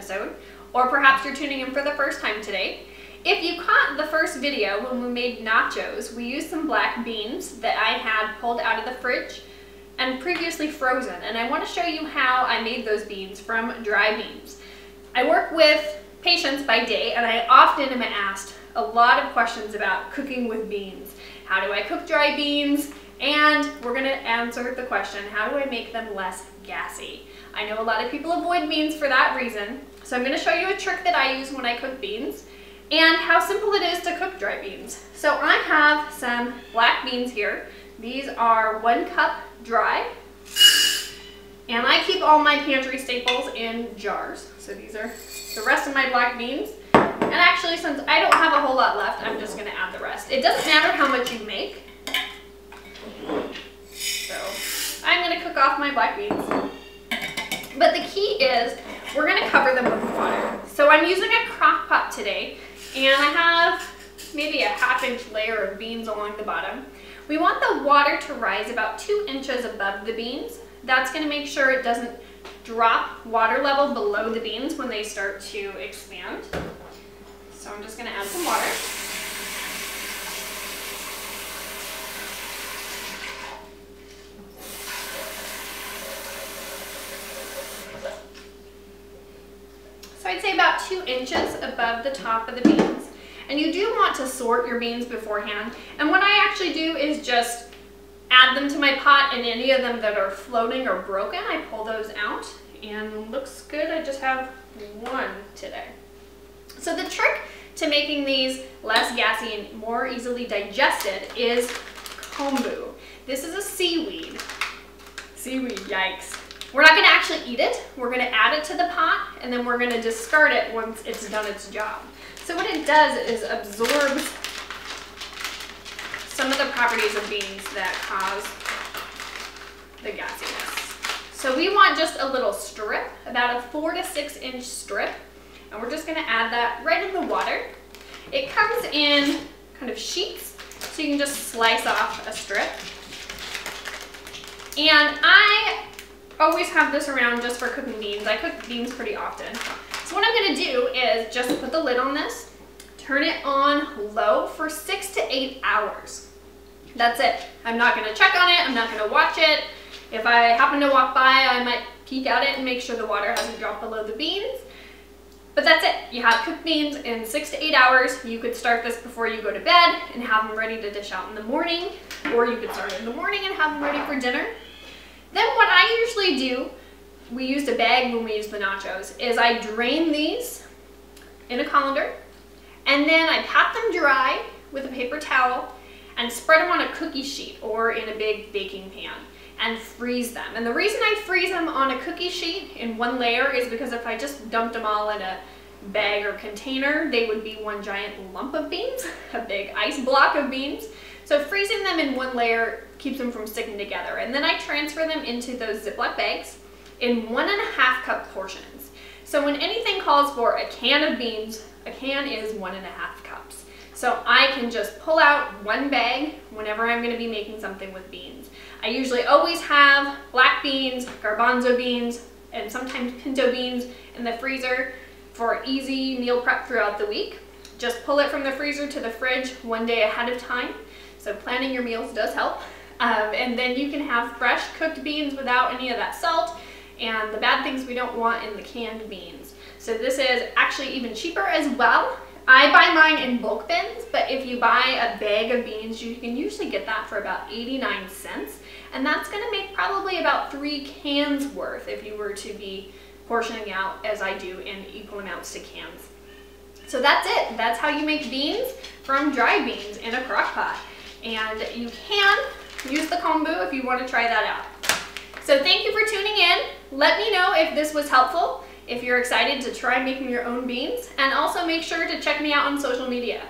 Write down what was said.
episode, or perhaps you're tuning in for the first time today. If you caught the first video when we made nachos, we used some black beans that I had pulled out of the fridge and previously frozen, and I want to show you how I made those beans from dry beans. I work with patients by day, and I often am asked a lot of questions about cooking with beans. How do I cook dry beans? And we're going to answer the question, how do I make them less gassy? I know a lot of people avoid beans for that reason, so I'm going to show you a trick that I use when I cook beans and how simple it is to cook dry beans. So I have some black beans here. These are 1 cup dry, and I keep all my pantry staples in jars. So these are the rest of my black beans. And actually, since I don't have a whole lot left, I'm just going to add the rest. It doesn't matter how much you make. So I'm going to cook off my black beans. But the key is we're going to cover them with water. So I'm using a crock pot today, and I have maybe a 1/2-inch layer of beans along the bottom. We want the water to rise about 2 inches above the beans. That's going to make sure it doesn't drop water level below the beans when they start to expand. So I'm just going to add some water. So I'd say about 2 inches above the top of the beans. And you do want to sort your beans beforehand. And what I actually do is just add them to my pot, and any of them that are floating or broken, I pull those out. And looks good, I just have 1 today. So the trick to making these less gassy and more easily digested is kombu. This is a seaweed. Seaweed, yikes. We're not going to actually eat it. We're going to add it to the pot, and then we're going to discard it once it's done its job. So what it does is absorbs some of the properties of beans that cause the gassiness. So we want just a little strip, about a 4 to 6 inch strip, and we're just going to add that right in the water. It comes in kind of sheets, so you can just slice off a strip. And I always have this around just for cooking beans. I cook beans pretty often. So what I'm going to do is just put the lid on this, turn it on low for 6 to 8 hours. That's it. I'm not going to check on it. I'm not going to watch it. If I happen to walk by, I might peek at it and make sure the water hasn't dropped below the beans. But that's it. You have cooked beans in 6 to 8 hours. You could start this before you go to bed and have them ready to dish out in the morning, or you could start in the morning and have them ready for dinner. Then what I usually do, we used a bag when we used the nachos, is I drain these in a colander, and then I pat them dry with a paper towel and spread them on a cookie sheet or in a big baking pan and freeze them. And the reason I freeze them on a cookie sheet in 1 layer is because if I just dumped them all in a bag or container, they would be one giant lump of beans, a big ice block of beans. So freezing them in 1 layer keeps them from sticking together. And then I transfer them into those Ziploc bags in 1.5 cup portions. So when anything calls for a can of beans, a can is 1.5 cups. So I can just pull out 1 bag whenever I'm going to be making something with beans. I usually always have black beans, garbanzo beans, and sometimes pinto beans in the freezer for easy meal prep throughout the week. Just pull it from the freezer to the fridge 1 day ahead of time. So planning your meals does help. And then you can have fresh cooked beans without any of that salt and the bad things we don't want in the canned beans. So this is actually even cheaper as well. I buy mine in bulk bins, but if you buy a bag of beans, you can usually get that for about 89 cents. And that's going to make probably about 3 cans worth if you were to be portioning out, as I do, in equal amounts to cans. So that's it. That's how you make beans from dry beans in a crock pot. And you can use the kombu if you want to try that out. So thank you for tuning in. Let me know if this was helpful, if you're excited to try making your own beans, and also make sure to check me out on social media.